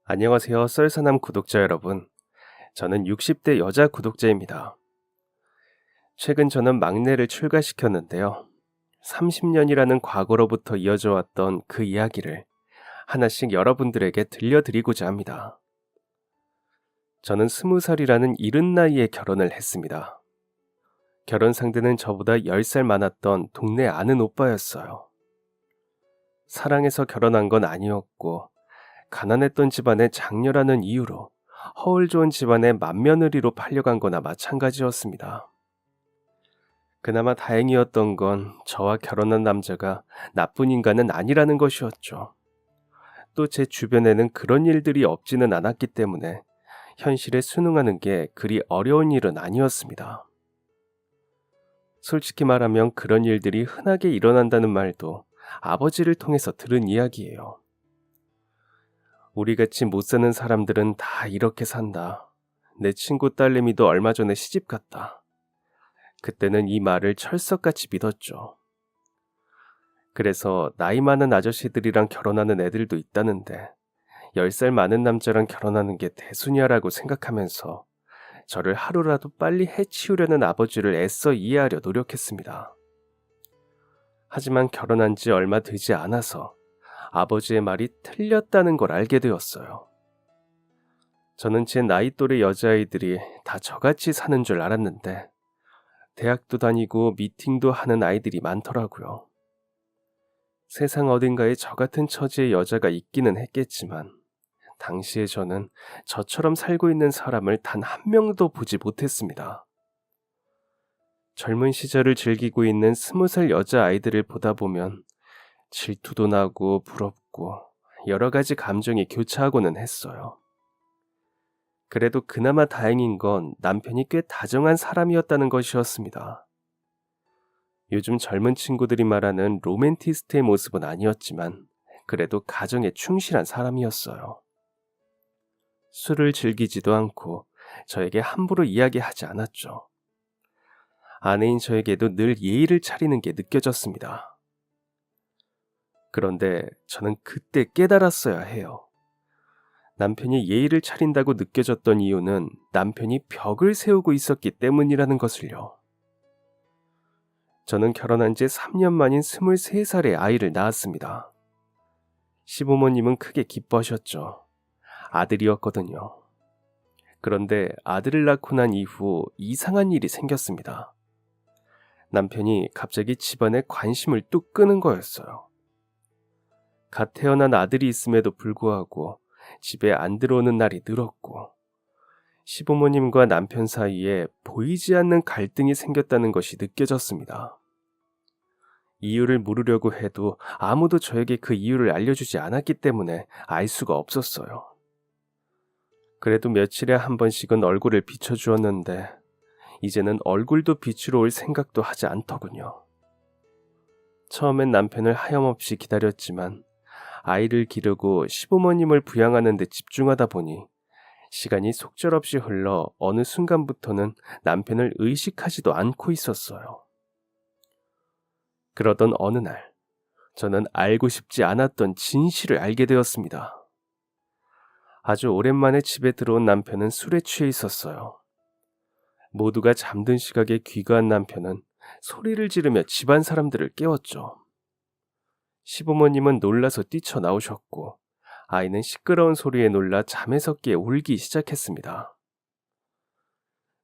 안녕하세요, 썰사남 구독자 여러분. 저는 60대 여자 구독자입니다. 최근 저는 막내를 출가시켰는데요. 30년이라는 과거로부터 이어져 왔던 그 이야기를 하나씩 여러분들에게 들려드리고자 합니다. 저는 20살이라는 이른 나이에 결혼을 했습니다. 결혼 상대는 저보다 10살 많았던 동네 아는 오빠였어요. 사랑해서 결혼한 건 아니었고, 가난했던 집안의 장녀라는 이유로 허울 좋은 집안의 맏며느리로 팔려간 거나 마찬가지였습니다. 그나마 다행이었던 건 저와 결혼한 남자가 나쁜 인간은 아니라는 것이었죠. 또 제 주변에는 그런 일들이 없지는 않았기 때문에 현실에 순응하는 게 그리 어려운 일은 아니었습니다. 솔직히 말하면 그런 일들이 흔하게 일어난다는 말도 아버지를 통해서 들은 이야기예요. 우리같이 못 사는 사람들은 다 이렇게 산다. 내 친구 딸내미도 얼마 전에 시집 갔다. 그때는 이 말을 철석같이 믿었죠. 그래서 나이 많은 아저씨들이랑 결혼하는 애들도 있다는데 10살 많은 남자랑 결혼하는 게 대수냐라고 생각하면서 저를 하루라도 빨리 해치우려는 아버지를 애써 이해하려 노력했습니다. 하지만 결혼한 지 얼마 되지 않아서 아버지의 말이 틀렸다는 걸 알게 되었어요. 저는 제 나이 또래 여자아이들이 다 저같이 사는 줄 알았는데 대학도 다니고 미팅도 하는 아이들이 많더라고요. 세상 어딘가에 저 같은 처지의 여자가 있기는 했겠지만 당시에 저는 저처럼 살고 있는 사람을 단 한 명도 보지 못했습니다. 젊은 시절을 즐기고 있는 20살 여자아이들을 보다 보면 질투도 나고 부럽고 여러 가지 감정이 교차하고는 했어요. 그래도 그나마 다행인 건 남편이 꽤 다정한 사람이었다는 것이었습니다. 요즘 젊은 친구들이 말하는 로맨티스트의 모습은 아니었지만 그래도 가정에 충실한 사람이었어요. 술을 즐기지도 않고 저에게 함부로 이야기하지 않았죠. 아내인 저에게도 늘 예의를 차리는 게 느껴졌습니다. 그런데 저는 그때 깨달았어야 해요. 남편이 예의를 차린다고 느껴졌던 이유는 남편이 벽을 세우고 있었기 때문이라는 것을요. 저는 결혼한 지 3년 만인 23살에 아이를 낳았습니다. 시부모님은 크게 기뻐하셨죠. 아들이었거든요. 그런데 아들을 낳고 난 이후 이상한 일이 생겼습니다. 남편이 갑자기 집안에 관심을 뚝 끄는 거였어요. 갓 태어난 아들이 있음에도 불구하고 집에 안 들어오는 날이 늘었고 시부모님과 남편 사이에 보이지 않는 갈등이 생겼다는 것이 느껴졌습니다. 이유를 물으려고 해도 아무도 저에게 그 이유를 알려주지 않았기 때문에 알 수가 없었어요. 그래도 며칠에 한 번씩은 얼굴을 비춰주었는데 이제는 얼굴도 비추러 올 생각도 하지 않더군요. 처음엔 남편을 하염없이 기다렸지만 아이를 기르고 시부모님을 부양하는 데 집중하다 보니 시간이 속절없이 흘러 어느 순간부터는 남편을 의식하지도 않고 있었어요. 그러던 어느 날 저는 알고 싶지 않았던 진실을 알게 되었습니다. 아주 오랜만에 집에 들어온 남편은 술에 취해 있었어요. 모두가 잠든 시각에 귀가한 남편은 소리를 지르며 집안 사람들을 깨웠죠. 시부모님은 놀라서 뛰쳐나오셨고 아이는 시끄러운 소리에 놀라 잠에서 깨 울기 시작했습니다.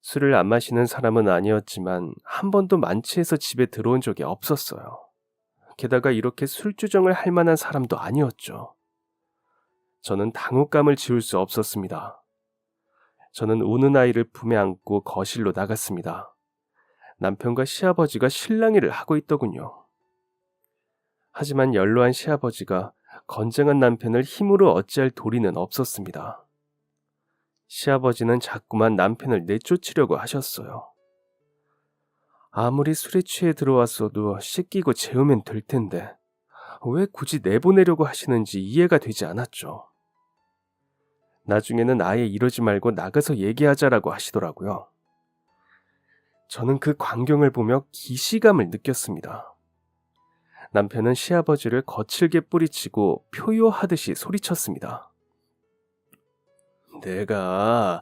술을 안 마시는 사람은 아니었지만 한 번도 만취해서 집에 들어온 적이 없었어요. 게다가 이렇게 술주정을 할 만한 사람도 아니었죠. 저는 당혹감을 지울 수 없었습니다. 저는 우는 아이를 품에 안고 거실로 나갔습니다. 남편과 시아버지가 실랑이를 하고 있더군요. 하지만 연로한 시아버지가 건장한 남편을 힘으로 어찌할 도리는 없었습니다. 시아버지는 자꾸만 남편을 내쫓으려고 하셨어요. 아무리 술에 취해 들어왔어도 씻기고 재우면 될 텐데 왜 굳이 내보내려고 하시는지 이해가 되지 않았죠. 나중에는 아예 이러지 말고 나가서 얘기하자라고 하시더라고요. 저는 그 광경을 보며 기시감을 느꼈습니다. 남편은 시아버지를 거칠게 뿌리치고 표효하듯이 소리쳤습니다. 내가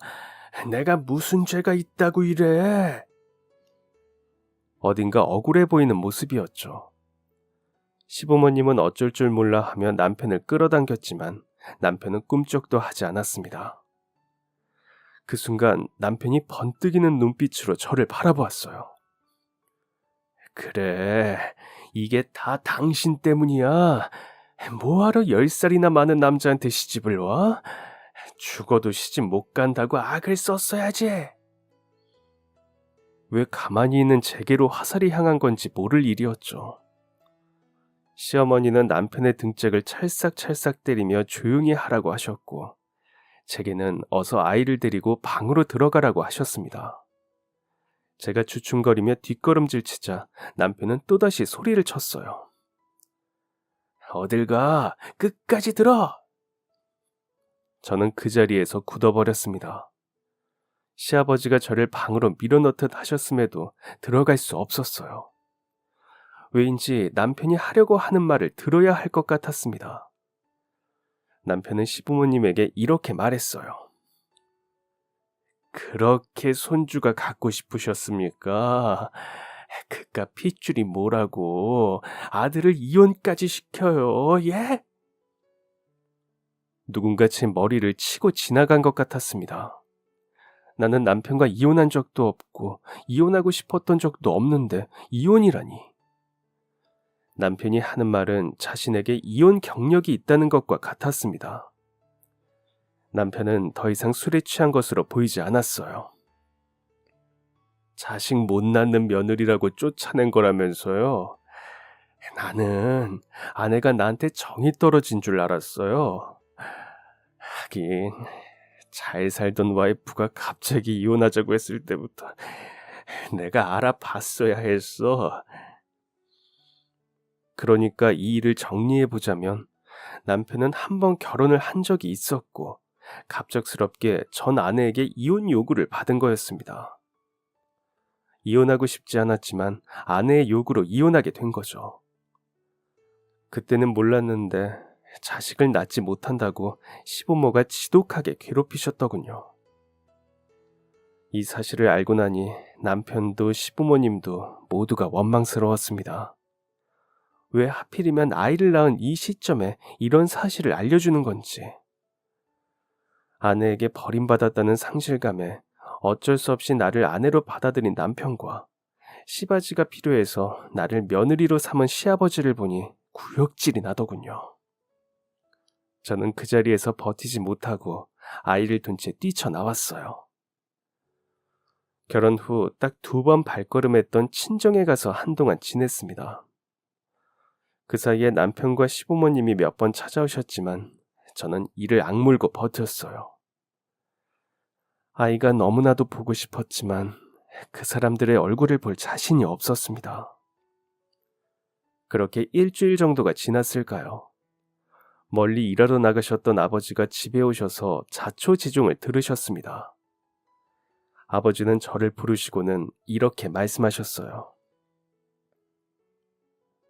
무슨 죄가 있다고 이래? 어딘가 억울해 보이는 모습이었죠. 시부모님은 어쩔 줄 몰라 하며 남편을 끌어당겼지만 남편은 꿈쩍도 하지 않았습니다. 그 순간 남편이 번뜩이는 눈빛으로 저를 바라보았어요. 그래, 이게 다 당신 때문이야. 뭐하러 10살이나 많은 남자한테 시집을 와? 죽어도 시집 못 간다고 악을 썼어야지. 왜 가만히 있는 제게로 화살이 향한 건지 모를 일이었죠. 시어머니는 남편의 등짝을 찰싹찰싹 때리며 조용히 하라고 하셨고, 제게는 어서 아이를 데리고 방으로 들어가라고 하셨습니다. 제가 주춤거리며 뒷걸음질 치자 남편은 또다시 소리를 쳤어요. 어딜 가? 끝까지 들어! 저는 그 자리에서 굳어버렸습니다. 시아버지가 저를 방으로 밀어넣듯 하셨음에도 들어갈 수 없었어요. 왜인지 남편이 하려고 하는 말을 들어야 할 것 같았습니다. 남편은 시부모님에게 이렇게 말했어요. 그렇게 손주가 갖고 싶으셨습니까? 그깟 핏줄이 뭐라고 아들을 이혼까지 시켜요, 예? 누군가 제 머리를 치고 지나간 것 같았습니다. 나는 남편과 이혼한 적도 없고 이혼하고 싶었던 적도 없는데 이혼이라니. 남편이 하는 말은 자신에게 이혼 경력이 있다는 것과 같았습니다. 남편은 더 이상 술에 취한 것으로 보이지 않았어요. 자식 못 낳는 며느리라고 쫓아낸 거라면서요. 나는 아내가 나한테 정이 떨어진 줄 알았어요. 하긴 잘 살던 와이프가 갑자기 이혼하자고 했을 때부터 내가 알아봤어야 했어. 그러니까 이 일을 정리해보자면 남편은 한 번 결혼을 한 적이 있었고 갑작스럽게 전 아내에게 이혼 요구를 받은 거였습니다. 이혼하고 싶지 않았지만 아내의 요구로 이혼하게 된 거죠. 그때는 몰랐는데 자식을 낳지 못한다고 시부모가 지독하게 괴롭히셨더군요. 이 사실을 알고 나니 남편도 시부모님도 모두가 원망스러웠습니다. 왜 하필이면 아이를 낳은 이 시점에 이런 사실을 알려주는 건지. 아내에게 버림받았다는 상실감에 어쩔 수 없이 나를 아내로 받아들인 남편과 시바지가 필요해서 나를 며느리로 삼은 시아버지를 보니 구역질이 나더군요. 저는 그 자리에서 버티지 못하고 아이를 둔 채 뛰쳐나왔어요. 결혼 후 딱 2번 발걸음했던 친정에 가서 한동안 지냈습니다. 그 사이에 남편과 시부모님이 몇 번 찾아오셨지만 저는 이를 악물고 버텼어요. 아이가 너무나도 보고 싶었지만 그 사람들의 얼굴을 볼 자신이 없었습니다. 그렇게 일주일 정도가 지났을까요? 멀리 일하러 나가셨던 아버지가 집에 오셔서 자초지종을 들으셨습니다. 아버지는 저를 부르시고는 이렇게 말씀하셨어요.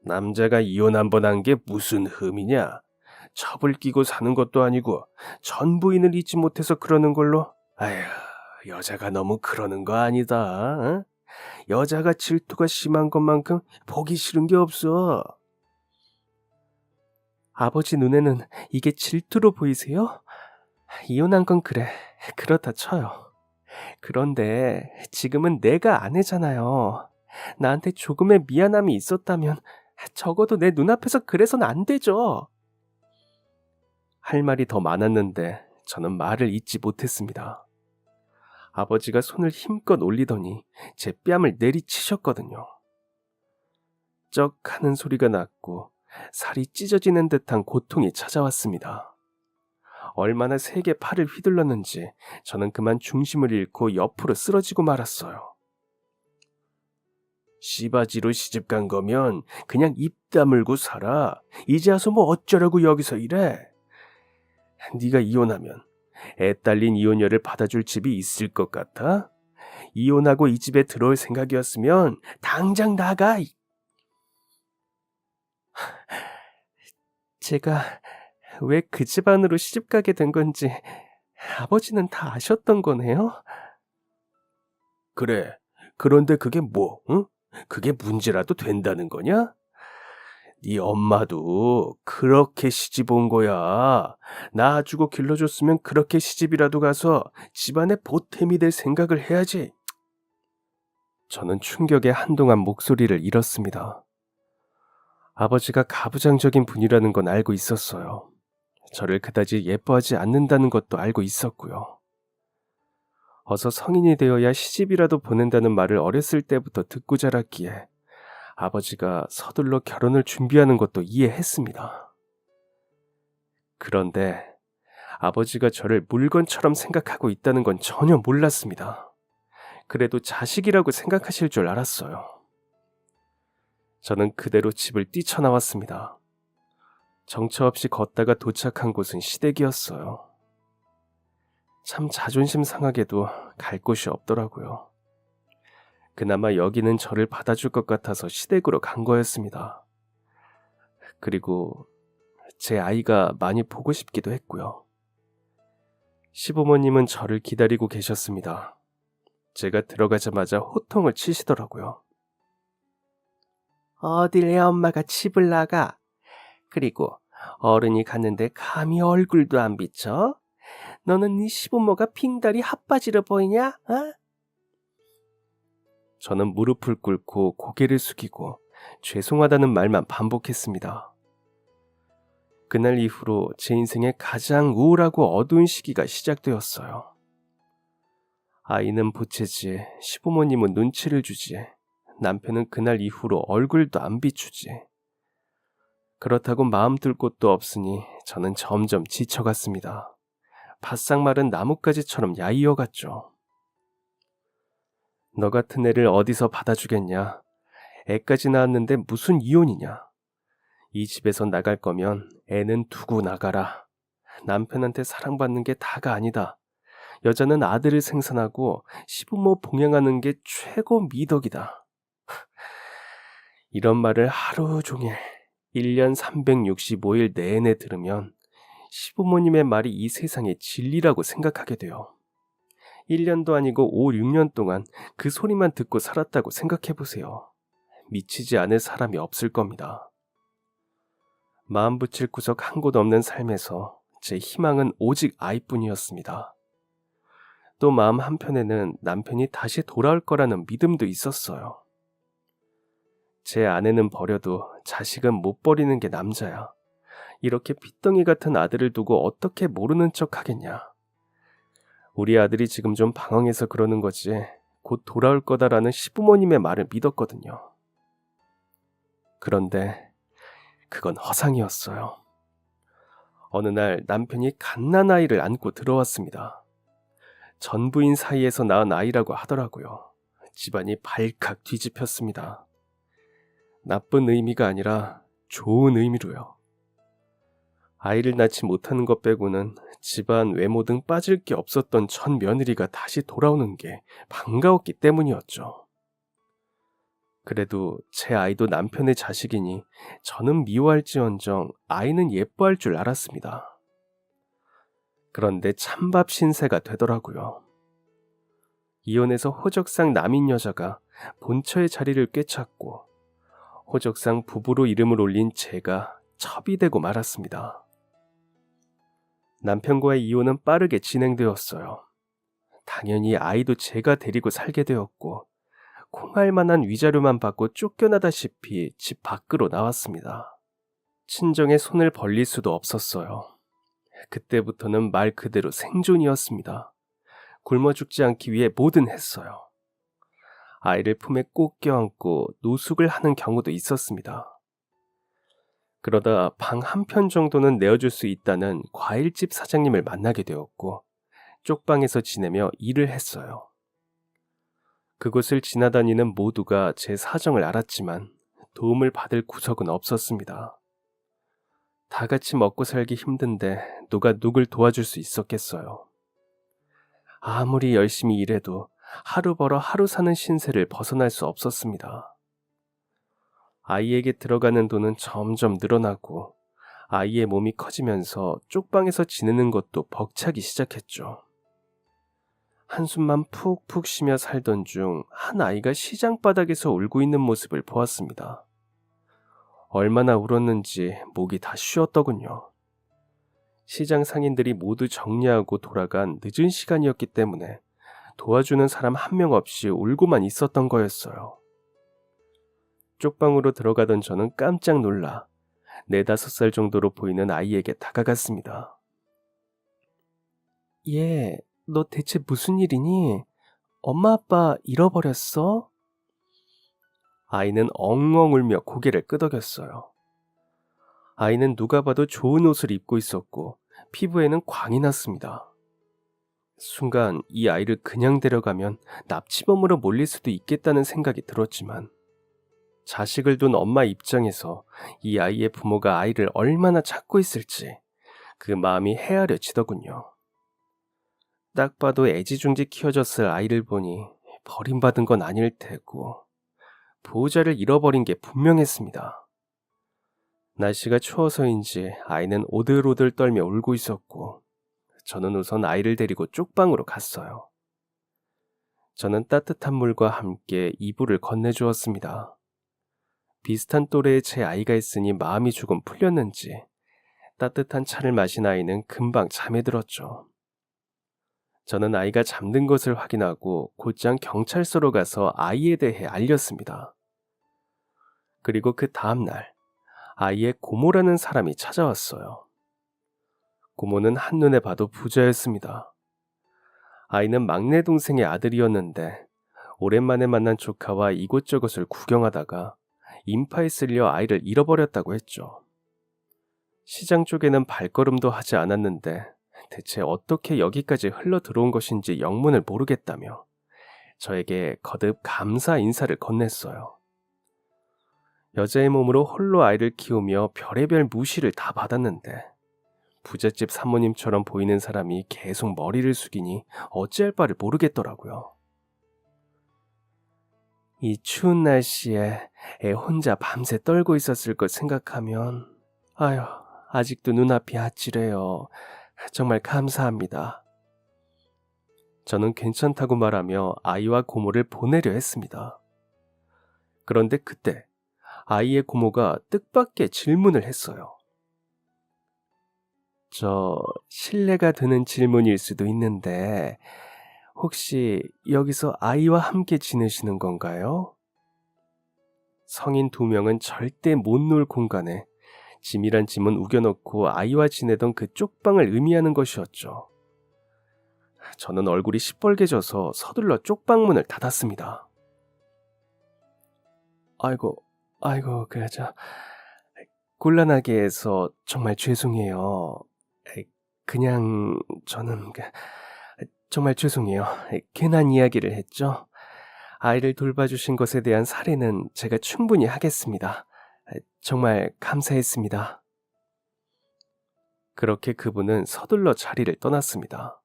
남자가 이혼 한 번 한 게 무슨 흠이냐? 첩을 끼고 사는 것도 아니고 전 부인을 잊지 못해서 그러는 걸로? 아휴, 여자가 너무 그러는 거 아니다. 어? 여자가 질투가 심한 것만큼 보기 싫은 게 없어. 아버지 눈에는 이게 질투로 보이세요? 이혼한 건 그래, 그렇다 쳐요. 그런데 지금은 내가 아내잖아요. 나한테 조금의 미안함이 있었다면 적어도 내 눈앞에서 그래서는 안 되죠. 할 말이 더 많았는데 저는 말을 잇지 못했습니다. 아버지가 손을 힘껏 올리더니 제 뺨을 내리치셨거든요. 쩍 하는 소리가 났고 살이 찢어지는 듯한 고통이 찾아왔습니다. 얼마나 세게 팔을 휘둘렀는지 저는 그만 중심을 잃고 옆으로 쓰러지고 말았어요. 시바지로 시집간 거면 그냥 입 다물고 살아. 이제 와서 뭐 어쩌라고 여기서 이래. 네가 이혼하면 애 딸린 이혼녀를 받아줄 집이 있을 것 같아? 이혼하고 이 집에 들어올 생각이었으면 당장 나가. 제가 왜 그 집안으로 시집가게 된 건지 아버지는 다 아셨던 거네요? 그래. 그런데 그게 뭐, 응? 그게 문제라도 된다는 거냐? 네 엄마도 그렇게 시집 온 거야. 낳아주고 길러줬으면 그렇게 시집이라도 가서 집안의 보탬이 될 생각을 해야지. 저는 충격에 한동안 목소리를 잃었습니다. 아버지가 가부장적인 분이라는 건 알고 있었어요. 저를 그다지 예뻐하지 않는다는 것도 알고 있었고요. 어서 성인이 되어야 시집이라도 보낸다는 말을 어렸을 때부터 듣고 자랐기에 아버지가 서둘러 결혼을 준비하는 것도 이해했습니다. 그런데 아버지가 저를 물건처럼 생각하고 있다는 건 전혀 몰랐습니다. 그래도 자식이라고 생각하실 줄 알았어요. 저는 그대로 집을 뛰쳐나왔습니다. 정처 없이 걷다가 도착한 곳은 시댁이었어요. 참 자존심 상하게도 갈 곳이 없더라고요. 그나마 여기는 저를 받아줄 것 같아서 시댁으로 간 거였습니다. 그리고 제 아이가 많이 보고 싶기도 했고요. 시부모님은 저를 기다리고 계셨습니다. 제가 들어가자마자 호통을 치시더라고요. 어딜 애 엄마가 집을 나가? 그리고 어른이 갔는데 감히 얼굴도 안 비쳐? 너는 네 시부모가 빙다리 핫바지로 보이냐? 어? 저는 무릎을 꿇고 고개를 숙이고 죄송하다는 말만 반복했습니다. 그날 이후로 제 인생의 가장 우울하고 어두운 시기가 시작되었어요. 아이는 보채지, 시부모님은 눈치를 주지, 남편은 그날 이후로 얼굴도 안 비추지. 그렇다고 마음 둘 곳도 없으니 저는 점점 지쳐갔습니다. 바싹 마른 나뭇가지처럼 야이어갔죠. 너 같은 애를 어디서 받아주겠냐? 애까지 낳았는데 무슨 이혼이냐? 이 집에서 나갈 거면 애는 두고 나가라. 남편한테 사랑받는 게 다가 아니다. 여자는 아들을 생산하고 시부모 봉양하는 게 최고 미덕이다. 이런 말을 하루 종일 1년 365일 내내 들으면 시부모님의 말이 이 세상의 진리라고 생각하게 돼요. 1년도 아니고 5, 6년 동안 그 소리만 듣고 살았다고 생각해보세요. 미치지 않을 사람이 없을 겁니다. 마음 붙일 구석 한 곳 없는 삶에서 제 희망은 오직 아이뿐이었습니다. 또 마음 한편에는 남편이 다시 돌아올 거라는 믿음도 있었어요. 제 아내는 버려도 자식은 못 버리는 게 남자야. 이렇게 핏덩이 같은 아들을 두고 어떻게 모르는 척 하겠냐. 우리 아들이 지금 좀 방황해서 그러는 거지 곧 돌아올 거다라는 시부모님의 말을 믿었거든요. 그런데 그건 허상이었어요. 어느 날 남편이 갓난아이를 안고 들어왔습니다. 전부인 사이에서 낳은 아이라고 하더라고요. 집안이 발칵 뒤집혔습니다. 나쁜 의미가 아니라 좋은 의미로요. 아이를 낳지 못하는 것 빼고는 집안 외모 등 빠질 게 없었던 전 며느리가 다시 돌아오는 게 반가웠기 때문이었죠. 그래도 제 아이도 남편의 자식이니 저는 미워할지언정 아이는 예뻐할 줄 알았습니다. 그런데 찬밥 신세가 되더라고요. 이혼해서 호적상 남인 여자가 본처의 자리를 꿰찼고 호적상 부부로 이름을 올린 제가 첩이 되고 말았습니다. 남편과의 이혼은 빠르게 진행되었어요. 당연히 아이도 제가 데리고 살게 되었고 콩할 만한 위자료만 받고 쫓겨나다시피 집 밖으로 나왔습니다. 친정에 손을 벌릴 수도 없었어요. 그때부터는 말 그대로 생존이었습니다. 굶어 죽지 않기 위해 뭐든 했어요. 아이를 품에 꼭 껴안고 노숙을 하는 경우도 있었습니다. 그러다 방 한 편 정도는 내어줄 수 있다는 과일집 사장님을 만나게 되었고 쪽방에서 지내며 일을 했어요. 그곳을 지나다니는 모두가 제 사정을 알았지만 도움을 받을 구석은 없었습니다. 다 같이 먹고 살기 힘든데 누가 누굴 도와줄 수 있었겠어요. 아무리 열심히 일해도 하루 벌어 하루 사는 신세를 벗어날 수 없었습니다. 아이에게 들어가는 돈은 점점 늘어나고 아이의 몸이 커지면서 쪽방에서 지내는 것도 벅차기 시작했죠. 한숨만 푹푹 쉬며 살던 중 한 아이가 시장 바닥에서 울고 있는 모습을 보았습니다. 얼마나 울었는지 목이 다 쉬었더군요. 시장 상인들이 모두 정리하고 돌아간 늦은 시간이었기 때문에 도와주는 사람 한 명 없이 울고만 있었던 거였어요. 쪽방으로 들어가던 저는 깜짝 놀라 4~5살 정도로 보이는 아이에게 다가갔습니다. 얘, 너 대체 무슨 일이니? 엄마 아빠 잃어버렸어? 아이는 엉엉 울며 고개를 끄덕였어요. 아이는 누가 봐도 좋은 옷을 입고 있었고 피부에는 광이 났습니다. 순간 이 아이를 그냥 데려가면 납치범으로 몰릴 수도 있겠다는 생각이 들었지만 자식을 둔 엄마 입장에서 이 아이의 부모가 아이를 얼마나 찾고 있을지 그 마음이 헤아려지더군요. 딱 봐도 애지중지 키워졌을 아이를 보니 버림받은 건 아닐 테고 보호자를 잃어버린 게 분명했습니다. 날씨가 추워서인지 아이는 오들오들 떨며 울고 있었고 저는 우선 아이를 데리고 쪽방으로 갔어요. 저는 따뜻한 물과 함께 이불을 건네주었습니다. 비슷한 또래의 제 아이가 있으니 마음이 조금 풀렸는지 따뜻한 차를 마신 아이는 금방 잠에 들었죠. 저는 아이가 잠든 것을 확인하고 곧장 경찰서로 가서 아이에 대해 알렸습니다. 그리고 그 다음날 아이의 고모라는 사람이 찾아왔어요. 고모는 한눈에 봐도 부자였습니다. 아이는 막내 동생의 아들이었는데 오랜만에 만난 조카와 이곳저곳을 구경하다가 인파에 쓸려 아이를 잃어버렸다고 했죠. 시장 쪽에는 발걸음도 하지 않았는데 대체 어떻게 여기까지 흘러 들어온 것인지 영문을 모르겠다며 저에게 거듭 감사 인사를 건넸어요. 여자의 몸으로 홀로 아이를 키우며 별의별 무시를 다 받았는데 부잣집 사모님처럼 보이는 사람이 계속 머리를 숙이니 어찌할 바를 모르겠더라고요. 이 추운 날씨에 애 혼자 밤새 떨고 있었을 것 생각하면 아휴, 아직도 눈앞이 아찔해요. 정말 감사합니다. 저는 괜찮다고 말하며 아이와 고모를 보내려 했습니다. 그런데 그때 아이의 고모가 뜻밖의 질문을 했어요. 실례가 드는 질문일 수도 있는데 혹시 여기서 아이와 함께 지내시는 건가요? 성인 2명은 절대 못 놀 공간에 짐이란 짐은 우겨놓고 아이와 지내던 그 쪽방을 의미하는 것이었죠. 저는 얼굴이 시뻘개져서 서둘러 쪽방 문을 닫았습니다. 아이고, 곤란하게 해서 정말 죄송해요. 그냥 저는 정말 죄송해요. 괜한 이야기를 했죠. 아이를 돌봐주신 것에 대한 사례는 제가 충분히 하겠습니다. 정말 감사했습니다. 그렇게 그분은 서둘러 자리를 떠났습니다.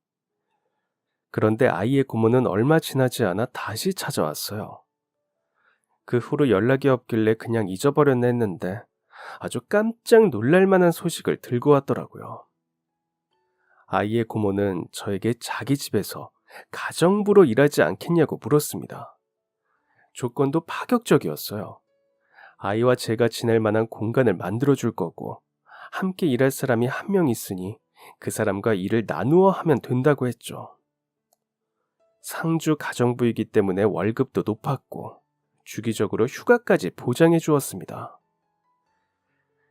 그런데 아이의 고모는 얼마 지나지 않아 다시 찾아왔어요. 그 후로 연락이 없길래 그냥 잊어버렸나 했는데 아주 깜짝 놀랄 만한 소식을 들고 왔더라고요. 아이의 고모는 저에게 자기 집에서 가정부로 일하지 않겠냐고 물었습니다. 조건도 파격적이었어요. 아이와 제가 지낼 만한 공간을 만들어줄 거고 함께 일할 사람이 한 명 있으니 그 사람과 일을 나누어 하면 된다고 했죠. 상주 가정부이기 때문에 월급도 높았고 주기적으로 휴가까지 보장해 주었습니다.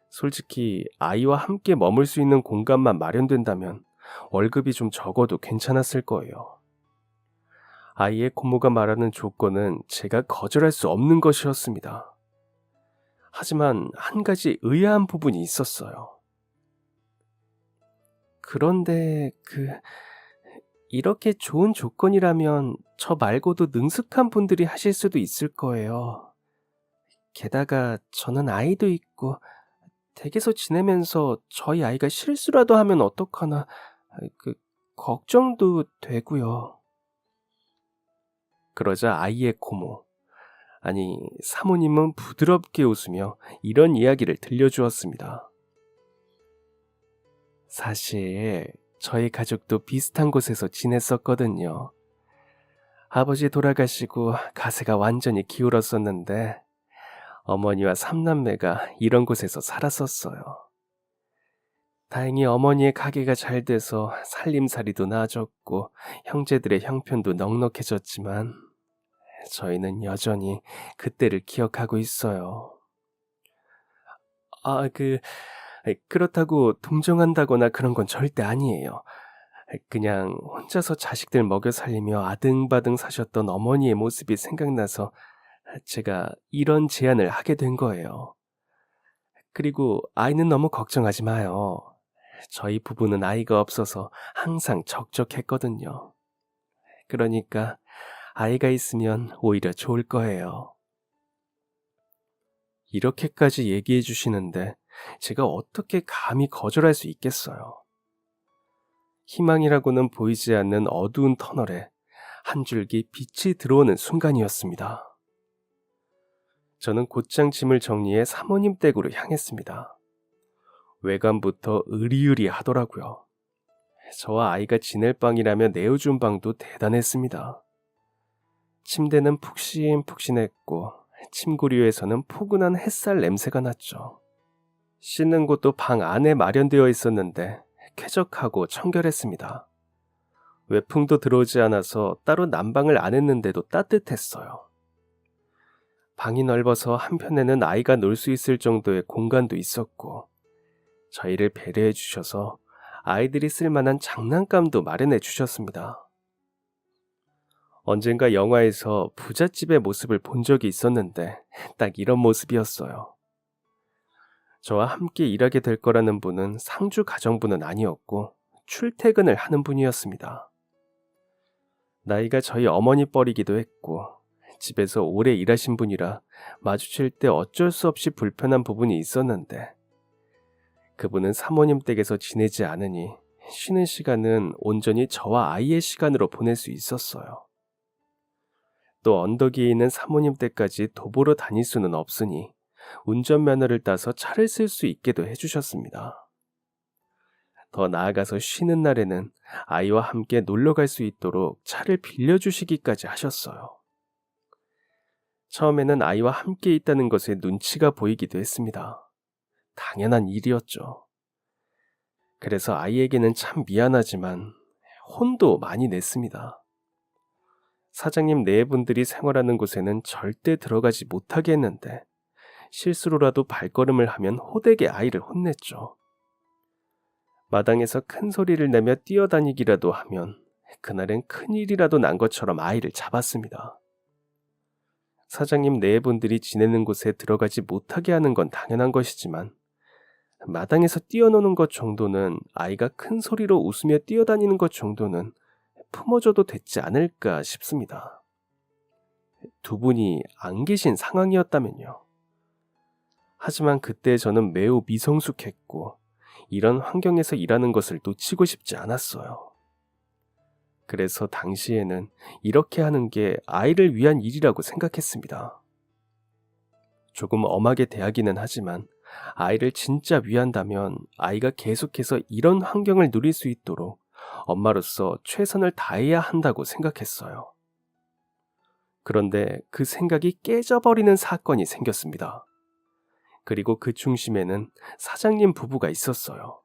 솔직히 아이와 함께 머물 수 있는 공간만 마련된다면 월급이 좀 적어도 괜찮았을 거예요. 아이의 고모가 말하는 조건은 제가 거절할 수 없는 것이었습니다. 하지만 한 가지 의아한 부분이 있었어요. 그런데 이렇게 좋은 조건이라면 저 말고도 능숙한 분들이 하실 수도 있을 거예요. 게다가 저는 아이도 있고 댁에서 지내면서 저희 아이가 실수라도 하면 어떡하나 걱정도 되고요. 그러자 아이의 고모, 사모님은 부드럽게 웃으며 이런 이야기를 들려주었습니다. 사실 저희 가족도 비슷한 곳에서 지냈었거든요. 아버지 돌아가시고 가세가 완전히 기울었었는데 어머니와 삼남매가 이런 곳에서 살았었어요. 다행히 어머니의 가게가 잘 돼서 살림살이도 나아졌고 형제들의 형편도 넉넉해졌지만 저희는 여전히 그때를 기억하고 있어요. 아, 그렇다고 동정한다거나 그런 건 절대 아니에요. 그냥 혼자서 자식들 먹여 살리며 아등바등 사셨던 어머니의 모습이 생각나서 제가 이런 제안을 하게 된 거예요. 그리고 아이는 너무 걱정하지 마요. 저희 부부는 아이가 없어서 항상 적적했거든요. 그러니까 아이가 있으면 오히려 좋을 거예요. 이렇게까지 얘기해 주시는데 제가 어떻게 감히 거절할 수 있겠어요. 희망이라고는 보이지 않는 어두운 터널에 한 줄기 빛이 들어오는 순간이었습니다. 저는 곧장 짐을 정리해 사모님 댁으로 향했습니다. 외관부터 으리으리하더라고요. 저와 아이가 지낼 방이라며 내어준 방도 대단했습니다. 침대는 푹신푹신했고 침구류에서는 포근한 햇살 냄새가 났죠. 씻는 곳도 방 안에 마련되어 있었는데 쾌적하고 청결했습니다. 외풍도 들어오지 않아서 따로 난방을 안 했는데도 따뜻했어요. 방이 넓어서 한편에는 아이가 놀 수 있을 정도의 공간도 있었고 저희를 배려해 주셔서 아이들이 쓸 만한 장난감도 마련해 주셨습니다. 언젠가 영화에서 부잣집의 모습을 본 적이 있었는데 딱 이런 모습이었어요. 저와 함께 일하게 될 거라는 분은 상주 가정부는 아니었고 출퇴근을 하는 분이었습니다. 나이가 저희 어머니 뻘이기도 했고 집에서 오래 일하신 분이라 마주칠 때 어쩔 수 없이 불편한 부분이 있었는데 그분은 사모님 댁에서 지내지 않으니 쉬는 시간은 온전히 저와 아이의 시간으로 보낼 수 있었어요. 또 언덕 위에 있는 사모님 댁까지 도보로 다닐 수는 없으니 운전면허를 따서 차를 쓸 수 있게도 해주셨습니다. 더 나아가서 쉬는 날에는 아이와 함께 놀러 갈 수 있도록 차를 빌려주시기까지 하셨어요. 처음에는 아이와 함께 있다는 것에 눈치가 보이기도 했습니다. 당연한 일이었죠. 그래서 아이에게는 참 미안하지만 혼도 많이 냈습니다. 사장님 네 분들이 생활하는 곳에는 절대 들어가지 못하게 했는데 실수로라도 발걸음을 하면 호되게 아이를 혼냈죠. 마당에서 큰 소리를 내며 뛰어다니기라도 하면 그날은 큰일이라도 난 것처럼 아이를 잡았습니다. 사장님 네 분들이 지내는 곳에 들어가지 못하게 하는 건 당연한 것이지만 마당에서 뛰어노는 것 정도는 아이가 큰 소리로 웃으며 뛰어다니는 것 정도는 품어줘도 됐지 않을까 싶습니다. 두 분이 안 계신 상황이었다면요. 하지만 그때 저는 매우 미성숙했고 이런 환경에서 일하는 것을 놓치고 싶지 않았어요. 그래서 당시에는 이렇게 하는 게 아이를 위한 일이라고 생각했습니다. 조금 엄하게 대하기는 하지만 아이를 진짜 위한다면 아이가 계속해서 이런 환경을 누릴 수 있도록 엄마로서 최선을 다해야 한다고 생각했어요. 그런데 그 생각이 깨져버리는 사건이 생겼습니다. 그리고 그 중심에는 사장님 부부가 있었어요.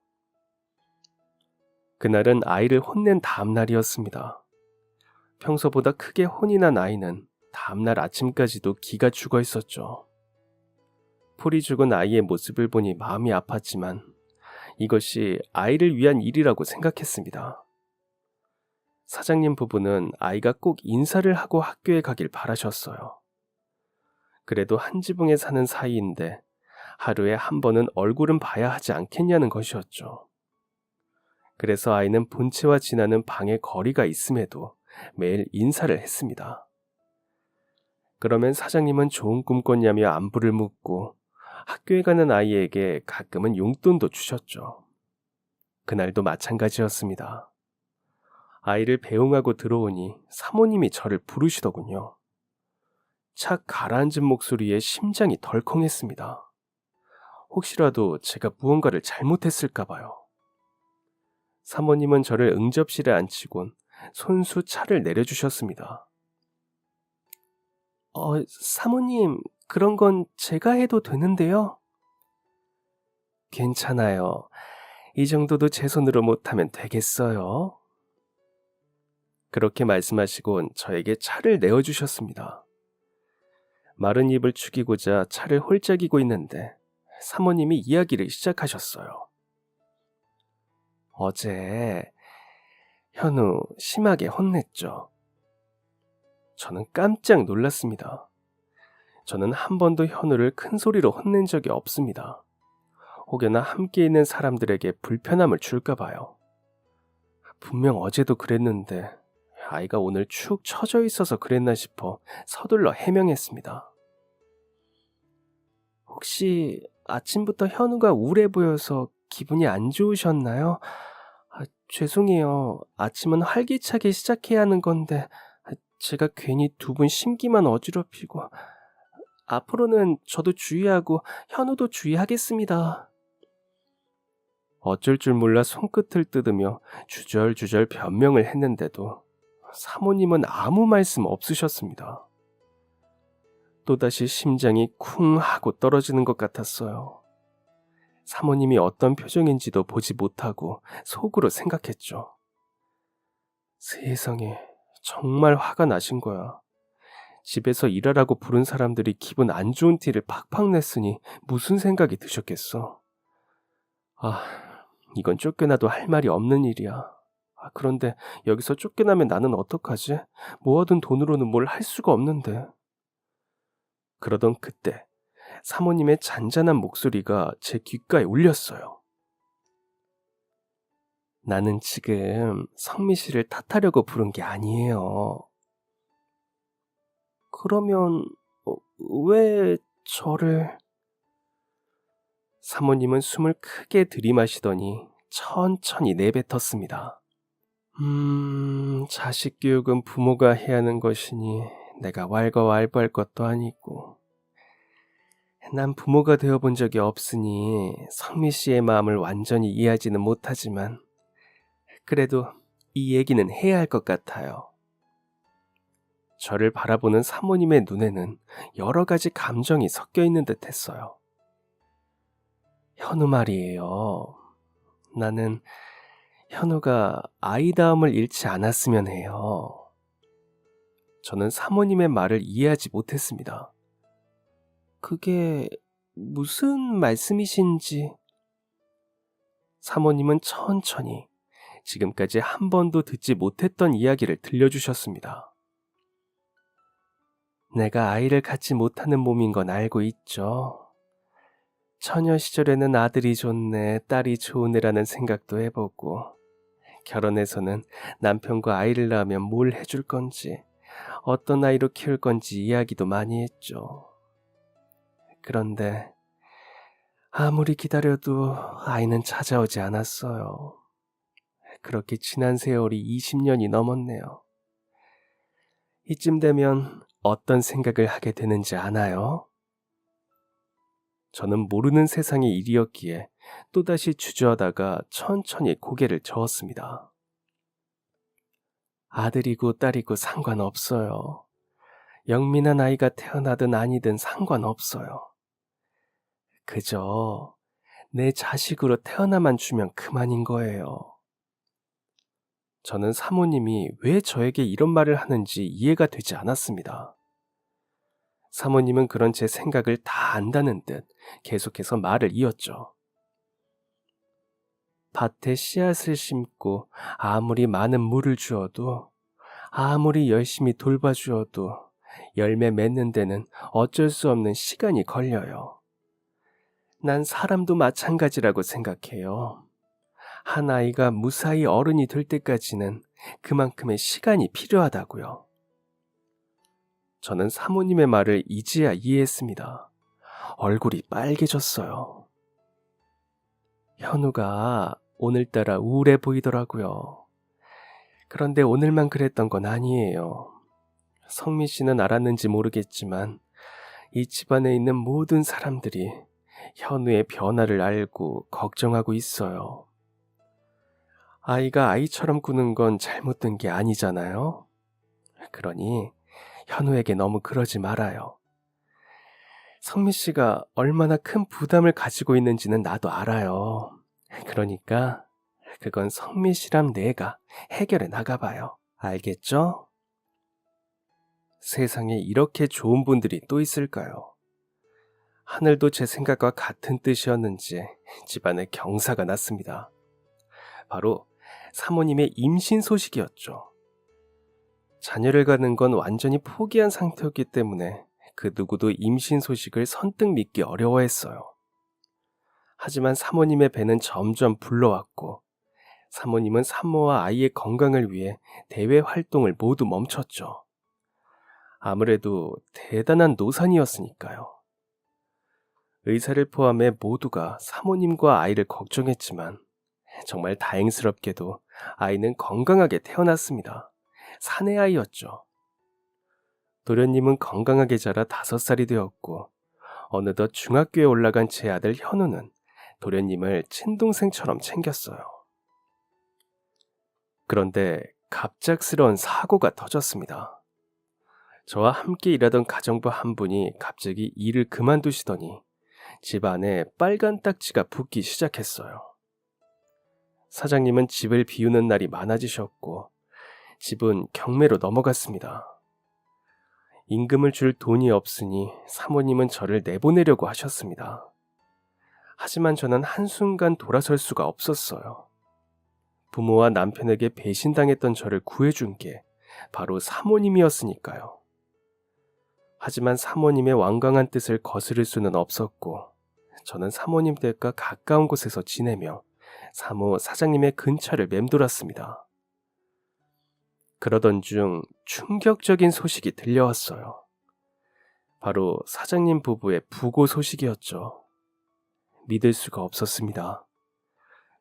그날은 아이를 혼낸 다음 날이었습니다. 평소보다 크게 혼이 난 아이는 다음날 아침까지도 기가 죽어 있었죠. 풀이 죽은 아이의 모습을 보니 마음이 아팠지만 이것이 아이를 위한 일이라고 생각했습니다. 사장님 부부는 아이가 꼭 인사를 하고 학교에 가길 바라셨어요. 그래도 한 지붕에 사는 사이인데 하루에 한 번은 얼굴은 봐야 하지 않겠냐는 것이었죠. 그래서 아이는 본체와 지나는 방의 거리가 있음에도 매일 인사를 했습니다. 그러면 사장님은 좋은 꿈 꿨냐며 안부를 묻고 학교에 가는 아이에게 가끔은 용돈도 주셨죠. 그날도 마찬가지였습니다. 아이를 배웅하고 들어오니 사모님이 저를 부르시더군요. 착 가라앉은 목소리에 심장이 덜컹했습니다. 혹시라도 제가 무언가를 잘못했을까 봐요. 사모님은 저를 응접실에 앉히곤 손수 차를 내려주셨습니다. 사모님, 그런 건 제가 해도 되는데요. 괜찮아요. 이 정도도 제 손으로 못하면 되겠어요. 그렇게 말씀하시곤 저에게 차를 내어주셨습니다. 마른 입을 축이고자 차를 홀짝이고 있는데 사모님이 이야기를 시작하셨어요. 어제 현우 심하게 혼냈죠. 저는 깜짝 놀랐습니다. 저는 한 번도 현우를 큰 소리로 혼낸 적이 없습니다. 혹여나 함께 있는 사람들에게 불편함을 줄까 봐요. 분명 어제도 그랬는데 아이가 오늘 축 처져 있어서 그랬나 싶어 서둘러 해명했습니다. 혹시 아침부터 현우가 우울해 보여서 기분이 안 좋으셨나요? 죄송해요. 아침은 활기차게 시작해야 하는 건데 제가 괜히 두 분 심기만 어지럽히고. 앞으로는 저도 주의하고 현우도 주의하겠습니다. 어쩔 줄 몰라 손끝을 뜯으며 주절주절 변명을 했는데도 사모님은 아무 말씀 없으셨습니다. 또다시 심장이 쿵 하고 떨어지는 것 같았어요. 사모님이 어떤 표정인지도 보지 못하고 속으로 생각했죠. 세상에, 정말 화가 나신 거야. 집에서 일하라고 부른 사람들이 기분 안 좋은 티를 팍팍 냈으니 무슨 생각이 드셨겠어. 이건 쫓겨나도 할 말이 없는 일이야. 그런데 여기서 쫓겨나면 나는 어떡하지? 모아둔 돈으로는 뭘 할 수가 없는데. 그러던 그때 사모님의 잔잔한 목소리가 제 귓가에 울렸어요. 나는 지금 성미 씨를 탓하려고 부른 게 아니에요. 그러면 왜 저를... 사모님은 숨을 크게 들이마시더니 천천히 내뱉었습니다. 자식 교육은 부모가 해야 하는 것이니 내가 왈가왈부할 것도 아니고. 난 부모가 되어본 적이 없으니 성미 씨의 마음을 완전히 이해하지는 못하지만 그래도 이 얘기는 해야 할 것 같아요. 저를 바라보는 사모님의 눈에는 여러 가지 감정이 섞여 있는 듯 했어요. 현우 말이에요. 나는 현우가 아이다움을 잃지 않았으면 해요. 저는 사모님의 말을 이해하지 못했습니다. 그게 무슨 말씀이신지. 사모님은 천천히 지금까지 한 번도 듣지 못했던 이야기를 들려주셨습니다. 내가 아이를 갖지 못하는 몸인 건 알고 있죠. 처녀 시절에는 아들이 좋네, 딸이 좋으네라는 생각도 해보고, 결혼해서는 남편과 아이를 낳으면 뭘 해줄 건지, 어떤 아이로 키울 건지 이야기도 많이 했죠. 그런데 아무리 기다려도 아이는 찾아오지 않았어요. 그렇게 지난 세월이 20년이 넘었네요. 이쯤 되면 어떤 생각을 하게 되는지 아나요? 저는 모르는 세상의 일이었기에 또다시 주저하다가 천천히 고개를 저었습니다. 아들이고 딸이고 상관없어요. 영민한 아이가 태어나든 아니든 상관없어요. 그저 내 자식으로 태어나만 주면 그만인 거예요. 저는 사모님이 왜 저에게 이런 말을 하는지 이해가 되지 않았습니다. 사모님은 그런 제 생각을 다 안다는 듯 계속해서 말을 이었죠. 밭에 씨앗을 심고 아무리 많은 물을 주어도, 아무리 열심히 돌봐주어도 열매 맺는 데는 어쩔 수 없는 시간이 걸려요. 난 사람도 마찬가지라고 생각해요. 한 아이가 무사히 어른이 될 때까지는 그만큼의 시간이 필요하다고요. 저는 사모님의 말을 이제야 이해했습니다. 얼굴이 빨개졌어요. 현우가 오늘따라 우울해 보이더라고요. 그런데 오늘만 그랬던 건 아니에요. 성미 씨는 알았는지 모르겠지만 이 집안에 있는 모든 사람들이 현우의 변화를 알고 걱정하고 있어요. 아이가 아이처럼 구는 건 잘못된 게 아니잖아요. 그러니 현우에게 너무 그러지 말아요. 성미 씨가 얼마나 큰 부담을 가지고 있는지는 나도 알아요. 그러니까 그건 성미 씨랑 내가 해결해 나가봐요. 알겠죠? 세상에 이렇게 좋은 분들이 또 있을까요? 하늘도 제 생각과 같은 뜻이었는지 집안에 경사가 났습니다. 바로 사모님의 임신 소식이었죠. 자녀를 갖는 건 완전히 포기한 상태였기 때문에 그 누구도 임신 소식을 선뜻 믿기 어려워했어요. 하지만 사모님의 배는 점점 불러왔고 사모님은 산모와 아이의 건강을 위해 대외 활동을 모두 멈췄죠. 아무래도 대단한 노산이었으니까요. 의사를 포함해 모두가 사모님과 아이를 걱정했지만 정말 다행스럽게도 아이는 건강하게 태어났습니다. 사내 아이였죠. 도련님은 건강하게 자라 5살이 되었고 어느덧 중학교에 올라간 제 아들 현우는 도련님을 친동생처럼 챙겼어요. 그런데 갑작스러운 사고가 터졌습니다. 저와 함께 일하던 가정부 한 분이 갑자기 일을 그만두시더니 집안에 빨간 딱지가 붙기 시작했어요. 사장님은 집을 비우는 날이 많아지셨고 집은 경매로 넘어갔습니다. 임금을 줄 돈이 없으니 사모님은 저를 내보내려고 하셨습니다. 하지만 저는 한순간 돌아설 수가 없었어요. 부모와 남편에게 배신당했던 저를 구해준 게 바로 사모님이었으니까요. 하지만 사모님의 완강한 뜻을 거스를 수는 없었고 저는 사모님 댁과 가까운 곳에서 지내며 사모 사장님의 근처를 맴돌았습니다. 그러던 중 충격적인 소식이 들려왔어요. 바로 사장님 부부의 부고 소식이었죠. 믿을 수가 없었습니다.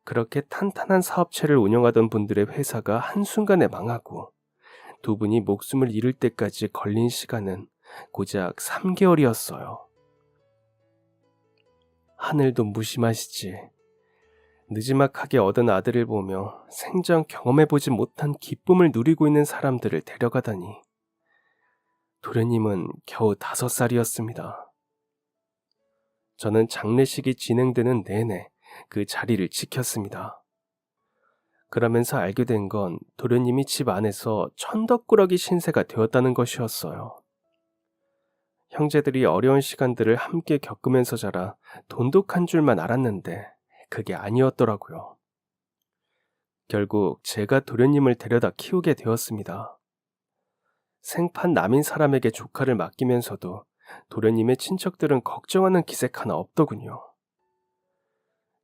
그렇게 탄탄한 사업체를 운영하던 분들의 회사가 한순간에 망하고 두 분이 목숨을 잃을 때까지 걸린 시간은 고작 3개월이었어요. 하늘도 무심하시지. 느지막하게 얻은 아들을 보며 생전 경험해보지 못한 기쁨을 누리고 있는 사람들을 데려가다니. 도련님은 겨우 5살이었습니다. 저는 장례식이 진행되는 내내 그 자리를 지켰습니다. 그러면서 알게 된 건 도련님이 집 안에서 천덕꾸러기 신세가 되었다는 것이었어요. 형제들이 어려운 시간들을 함께 겪으면서 자라 돈독한 줄만 알았는데 그게 아니었더라고요. 결국 제가 도련님을 데려다 키우게 되었습니다. 생판 남인 사람에게 조카를 맡기면서도 도련님의 친척들은 걱정하는 기색 하나 없더군요.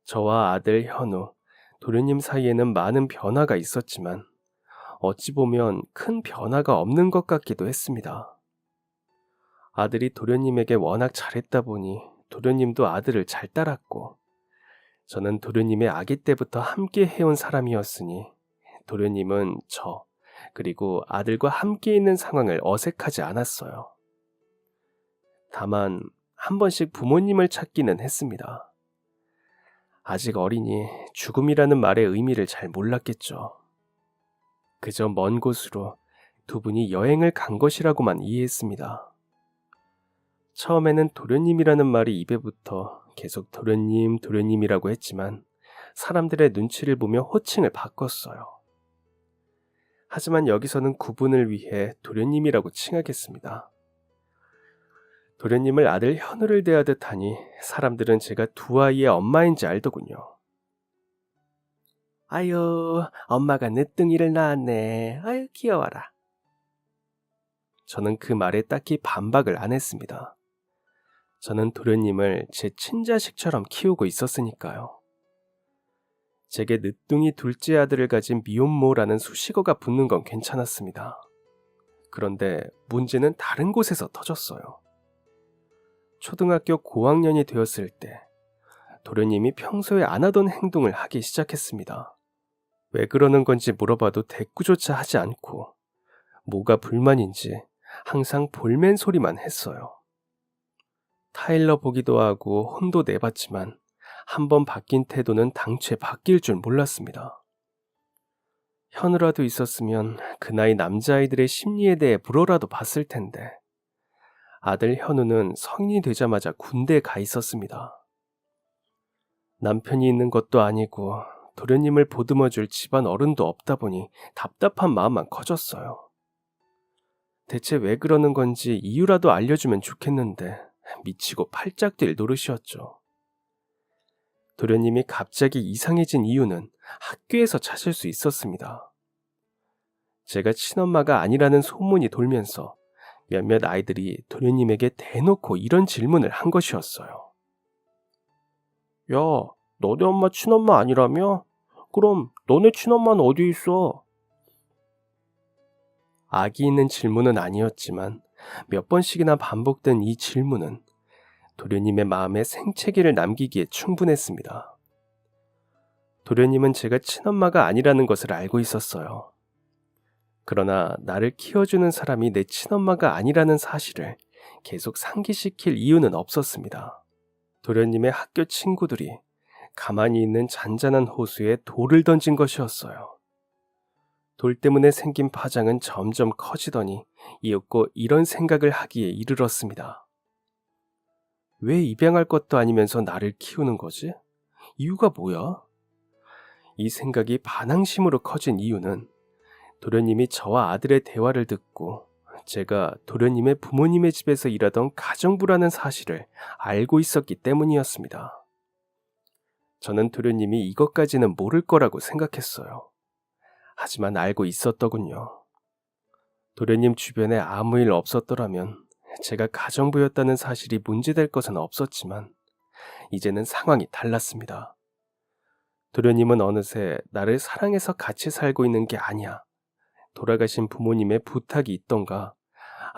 저와 아들 현우, 도련님 사이에는 많은 변화가 있었지만 어찌 보면 큰 변화가 없는 것 같기도 했습니다. 아들이 도련님에게 워낙 잘했다 보니 도련님도 아들을 잘 따랐고 저는 도련님의 아기 때부터 함께 해온 사람이었으니 도련님은 저 그리고 아들과 함께 있는 상황을 어색하지 않았어요. 다만 한 번씩 부모님을 찾기는 했습니다. 아직 어리니 죽음이라는 말의 의미를 잘 몰랐겠죠. 그저 먼 곳으로 두 분이 여행을 간 것이라고만 이해했습니다. 처음에는 도련님이라는 말이 입에 붙어 계속 도련님, 도련님이라고 했지만 사람들의 눈치를 보며 호칭을 바꿨어요. 하지만 여기서는 구분을 위해 도련님이라고 칭하겠습니다. 도련님을 아들 현우를 대하듯 하니 사람들은 제가 두 아이의 엄마인지 알더군요. 아유, 엄마가 늦둥이를 낳았네. 아유, 귀여워라. 저는 그 말에 딱히 반박을 안 했습니다. 저는 도련님을 제 친자식처럼 키우고 있었으니까요. 제게 늦둥이 둘째 아들을 가진 미혼모라는 수식어가 붙는 건 괜찮았습니다. 그런데 문제는 다른 곳에서 터졌어요. 초등학교 고학년이 되었을 때 도련님이 평소에 안 하던 행동을 하기 시작했습니다. 왜 그러는 건지 물어봐도 대꾸조차 하지 않고 뭐가 불만인지 항상 볼멘 소리만 했어요. 타일러 보기도 하고 혼도 내봤지만 한번 바뀐 태도는 당최 바뀔 줄 몰랐습니다. 현우라도 있었으면 그 나이 남자아이들의 심리에 대해 물어라도 봤을 텐데. 아들 현우는 성인이 되자마자 군대에 가 있었습니다. 남편이 있는 것도 아니고 도련님을 보듬어줄 집안 어른도 없다 보니 답답한 마음만 커졌어요. 대체 왜 그러는 건지 이유라도 알려주면 좋겠는데 미치고 팔짝 뛸 노릇이었죠. 도련님이 갑자기 이상해진 이유는 학교에서 찾을 수 있었습니다. 제가 친엄마가 아니라는 소문이 돌면서 몇몇 아이들이 도련님에게 대놓고 이런 질문을 한 것이었어요. 야, 너네 엄마 친엄마 아니라며? 그럼 너네 친엄마는 어디 있어? 악이 있는 질문은 아니었지만 몇 번씩이나 반복된 이 질문은 도련님의 마음에 생채기를 남기기에 충분했습니다. 도련님은 제가 친엄마가 아니라는 것을 알고 있었어요. 그러나 나를 키워주는 사람이 내 친엄마가 아니라는 사실을 계속 상기시킬 이유는 없었습니다. 도련님의 학교 친구들이 가만히 있는 잔잔한 호수에 돌을 던진 것이었어요. 돌 때문에 생긴 파장은 점점 커지더니 이윽고 이런 생각을 하기에 이르렀습니다. 왜 입양할 것도 아니면서 나를 키우는 거지? 이유가 뭐야? 이 생각이 반항심으로 커진 이유는 도련님이 저와 아들의 대화를 듣고 제가 도련님의 부모님의 집에서 일하던 가정부라는 사실을 알고 있었기 때문이었습니다. 저는 도련님이 이것까지는 모를 거라고 생각했어요. 하지만 알고 있었더군요. 도련님 주변에 아무 일 없었더라면 제가 가정부였다는 사실이 문제될 것은 없었지만 이제는 상황이 달랐습니다. 도련님은 어느새 나를 사랑해서 같이 살고 있는 게 아니야. 돌아가신 부모님의 부탁이 있던가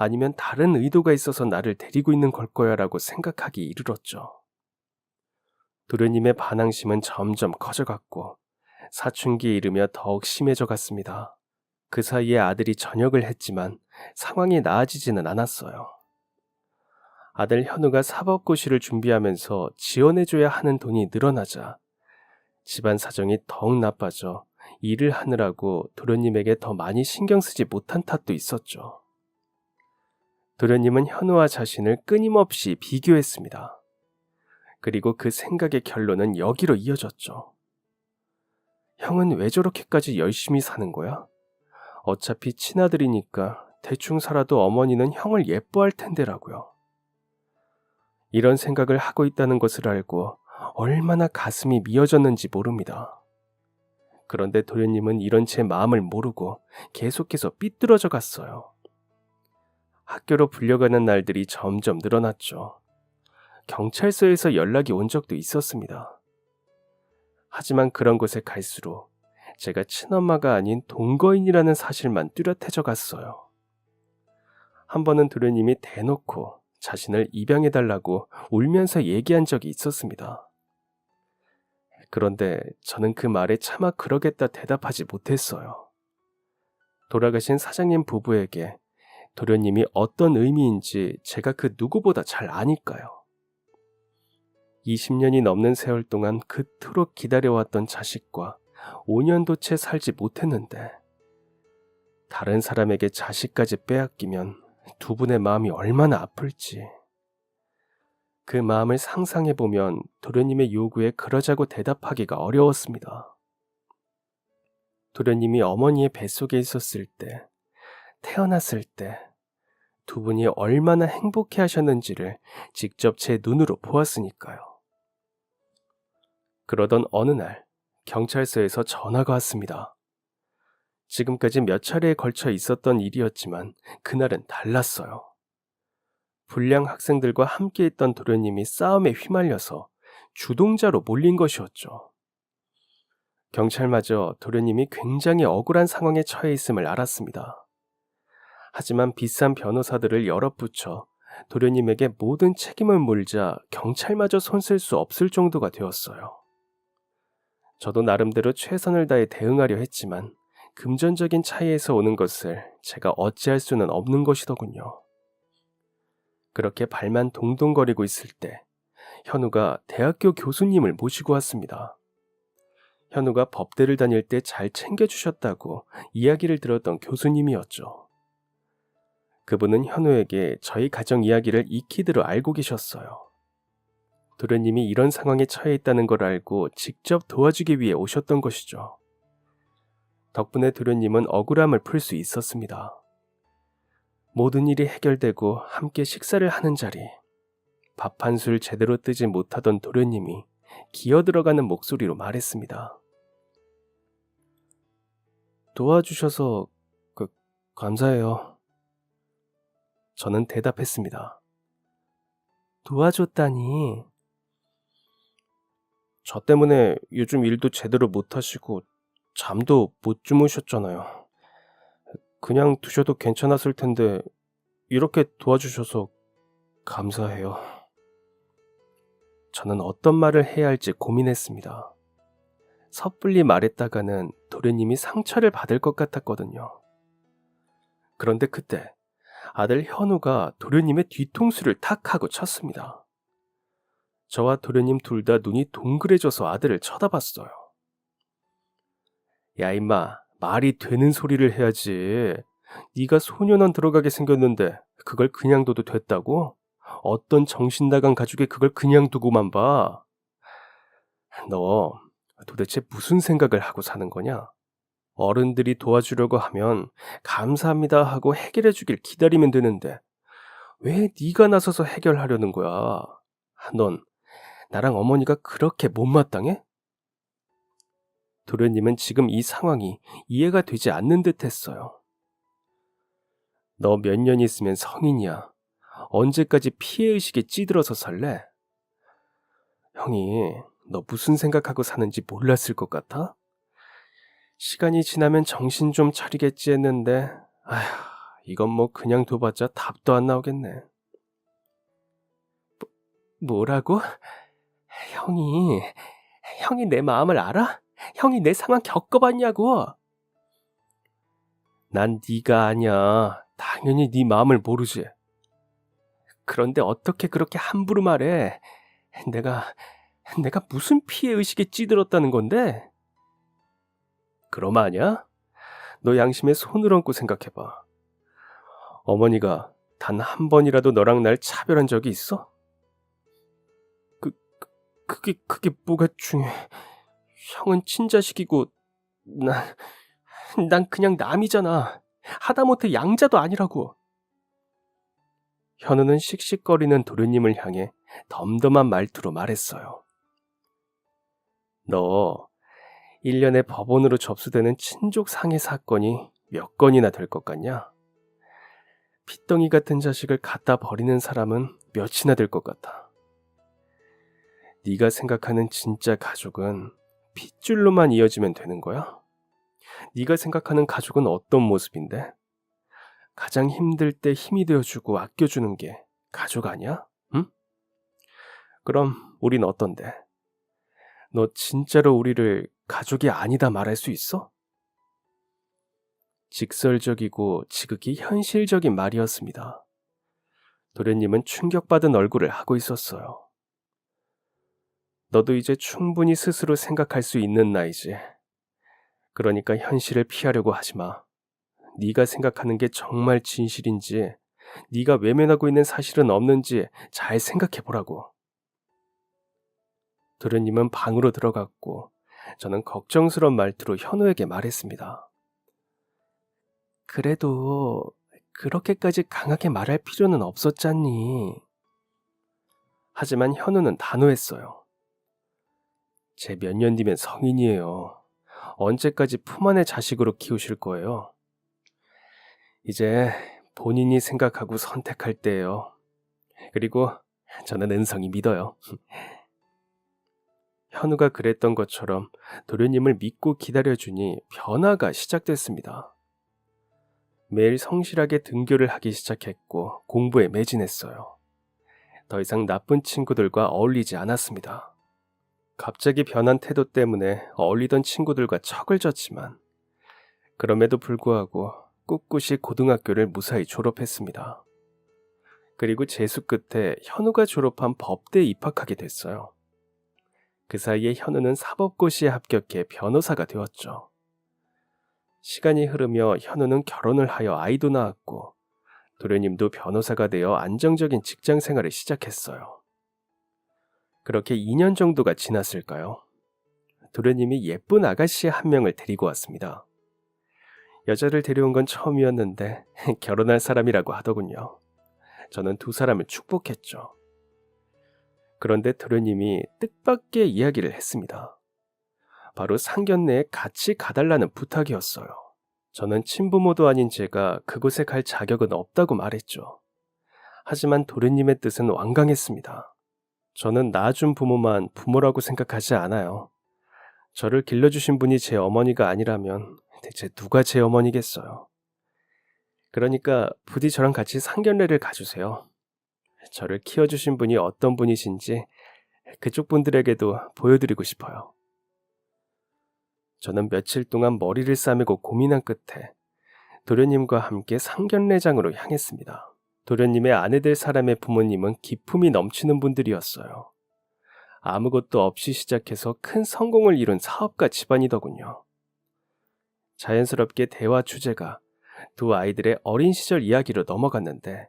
아니면 다른 의도가 있어서 나를 데리고 있는 걸 거야 라고 생각하기 이르렀죠. 도련님의 반항심은 점점 커져갔고 사춘기에 이르며 더욱 심해져 갔습니다. 그 사이에 아들이 전역을 했지만 상황이 나아지지는 않았어요. 아들 현우가 사법고시를 준비하면서 지원해줘야 하는 돈이 늘어나자 집안 사정이 더욱 나빠져 일을 하느라고 도련님에게 더 많이 신경 쓰지 못한 탓도 있었죠. 도련님은 현우와 자신을 끊임없이 비교했습니다. 그리고 그 생각의 결론은 여기로 이어졌죠. 형은 왜 저렇게까지 열심히 사는 거야? 어차피 친아들이니까 대충 살아도 어머니는 형을 예뻐할 텐데라고요. 이런 생각을 하고 있다는 것을 알고 얼마나 가슴이 미어졌는지 모릅니다. 그런데 도련님은 이런 제 마음을 모르고 계속해서 삐뚤어져 갔어요. 학교로 불려가는 날들이 점점 늘어났죠. 경찰서에서 연락이 온 적도 있었습니다. 하지만 그런 곳에 갈수록 제가 친엄마가 아닌 동거인이라는 사실만 뚜렷해져 갔어요. 한 번은 도련님이 대놓고 자신을 입양해달라고 울면서 얘기한 적이 있었습니다. 그런데 저는 그 말에 차마 그러겠다 대답하지 못했어요. 돌아가신 사장님 부부에게 도련님이 어떤 의미인지 제가 그 누구보다 잘 아니까요. 20년이 넘는 세월 동안 그토록 기다려왔던 자식과 5년도 채 살지 못했는데 다른 사람에게 자식까지 빼앗기면 두 분의 마음이 얼마나 아플지. 그 마음을 상상해보면 도련님의 요구에 그러자고 대답하기가 어려웠습니다. 도련님이 어머니의 뱃속에 있었을 때, 태어났을 때 두 분이 얼마나 행복해 하셨는지를 직접 제 눈으로 보았으니까요. 그러던 어느 날 경찰서에서 전화가 왔습니다. 지금까지 몇 차례에 걸쳐 있었던 일이었지만 그날은 달랐어요. 불량 학생들과 함께 있던 도련님이 싸움에 휘말려서 주동자로 몰린 것이었죠. 경찰마저 도련님이 굉장히 억울한 상황에 처해 있음을 알았습니다. 하지만 비싼 변호사들을 여럿 붙여 도련님에게 모든 책임을 물자 경찰마저 손쓸 수 없을 정도가 되었어요. 저도 나름대로 최선을 다해 대응하려 했지만 금전적인 차이에서 오는 것을 제가 어찌할 수는 없는 것이더군요. 그렇게 발만 동동거리고 있을 때 현우가 대학교 교수님을 모시고 왔습니다. 현우가 법대를 다닐 때 잘 챙겨주셨다고 이야기를 들었던 교수님이었죠. 그분은 현우에게 저희 가정 이야기를 익히도록 알고 계셨어요. 도련님이 이런 상황에 처해 있다는 걸 알고 직접 도와주기 위해 오셨던 것이죠. 덕분에 도련님은 억울함을 풀 수 있었습니다. 모든 일이 해결되고 함께 식사를 하는 자리, 밥 한 술 제대로 뜨지 못하던 도련님이 기어들어가는 목소리로 말했습니다. 도와주셔서 감사해요. 저는 대답했습니다. 도와줬다니. 저 때문에 요즘 일도 제대로 못하시고 잠도 못 주무셨잖아요. 그냥 두셔도 괜찮았을 텐데 이렇게 도와주셔서 감사해요. 저는 어떤 말을 해야 할지 고민했습니다. 섣불리 말했다가는 도련님이 상처를 받을 것 같았거든요. 그런데 그때 아들 현우가 도련님의 뒤통수를 탁 하고 쳤습니다. 저와 도련님 둘 다 눈이 동그래져서 아들을 쳐다봤어요. 야 임마, 말이 되는 소리를 해야지. 네가 소년원 들어가게 생겼는데 그걸 그냥 둬도 됐다고? 어떤 정신 나간 가족이 그걸 그냥 두고만 봐. 너 도대체 무슨 생각을 하고 사는 거냐? 어른들이 도와주려고 하면 감사합니다 하고 해결해 주길 기다리면 되는데 왜 네가 나서서 해결하려는 거야? 넌 나랑 어머니가 그렇게 못마땅해? 도련님은 지금 이 상황이 이해가 되지 않는 듯 했어요. 너 몇 년 있으면 성인이야. 언제까지 피해의식에 찌들어서 살래? 형이 너 무슨 생각하고 사는지 몰랐을 것 같아? 시간이 지나면 정신 좀 차리겠지 했는데 아휴, 이건 뭐 그냥 둬봤자 답도 안 나오겠네. 뭐라고? 형이 내 마음을 알아? 형이 내 상황 겪어봤냐고? 난 네가 아니야. 당연히 네 마음을 모르지. 그런데 어떻게 그렇게 함부로 말해? 내가 무슨 피해의식에 찌들었다는 건데? 그럼 아냐? 너 양심에 손을 얹고 생각해봐. 어머니가 단 한 번이라도 너랑 날 차별한 적이 있어? 그게 뭐가 중요해? 형은 친자식이고 난 그냥 남이잖아. 하다못해 양자도 아니라고. 현우는 씩씩거리는 도련님을 향해 덤덤한 말투로 말했어요. 너 1년에 법원으로 접수되는 친족 상해 사건이 몇 건이나 될 것 같냐? 핏덩이 같은 자식을 갖다 버리는 사람은 몇이나 될 것 같아. 네가 생각하는 진짜 가족은 핏줄로만 이어지면 되는 거야? 네가 생각하는 가족은 어떤 모습인데? 가장 힘들 때 힘이 되어주고 아껴주는 게 가족 아니야? 응? 그럼 우린 어떤데? 너 진짜로 우리를 가족이 아니다 말할 수 있어? 직설적이고 지극히 현실적인 말이었습니다. 도련님은 충격받은 얼굴을 하고 있었어요. 너도 이제 충분히 스스로 생각할 수 있는 나이지. 그러니까 현실을 피하려고 하지 마. 네가 생각하는 게 정말 진실인지, 네가 외면하고 있는 사실은 없는지 잘 생각해 보라고. 도련님은 방으로 들어갔고 저는 걱정스러운 말투로 현우에게 말했습니다. 그래도 그렇게까지 강하게 말할 필요는 없었잖니. 하지만 현우는 단호했어요. 제 몇 년 뒤면 성인이에요. 언제까지 품 안의 자식으로 키우실 거예요? 이제 본인이 생각하고 선택할 때예요. 그리고 저는 은성이 믿어요. 현우가 그랬던 것처럼 도련님을 믿고 기다려주니 변화가 시작됐습니다. 매일 성실하게 등교를 하기 시작했고 공부에 매진했어요. 더 이상 나쁜 친구들과 어울리지 않았습니다. 갑자기 변한 태도 때문에 어울리던 친구들과 척을 졌지만 그럼에도 불구하고 꿋꿋이 고등학교를 무사히 졸업했습니다. 그리고 재수 끝에 현우가 졸업한 법대에 입학하게 됐어요. 그 사이에 현우는 사법고시에 합격해 변호사가 되었죠. 시간이 흐르며 현우는 결혼을 하여 아이도 낳았고 도련님도 변호사가 되어 안정적인 직장 생활을 시작했어요. 그렇게 2년 정도가 지났을까요? 도련님이 예쁜 아가씨 한 명을 데리고 왔습니다. 여자를 데려온 건 처음이었는데 결혼할 사람이라고 하더군요. 저는 두 사람을 축복했죠. 그런데 도련님이 뜻밖의 이야기를 했습니다. 바로 상견례에 같이 가달라는 부탁이었어요. 저는 친부모도 아닌 제가 그곳에 갈 자격은 없다고 말했죠. 하지만 도련님의 뜻은 완강했습니다. 저는 낳아준 부모만 부모라고 생각하지 않아요. 저를 길러주신 분이 제 어머니가 아니라면 대체 누가 제 어머니겠어요. 그러니까 부디 저랑 같이 상견례를 가주세요. 저를 키워주신 분이 어떤 분이신지 그쪽 분들에게도 보여드리고 싶어요. 저는 며칠 동안 머리를 싸매고 고민한 끝에 도련님과 함께 상견례장으로 향했습니다. 도련님의 아내 될 사람의 부모님은 기품이 넘치는 분들이었어요. 아무것도 없이 시작해서 큰 성공을 이룬 사업가 집안이더군요. 자연스럽게 대화 주제가 두 아이들의 어린 시절 이야기로 넘어갔는데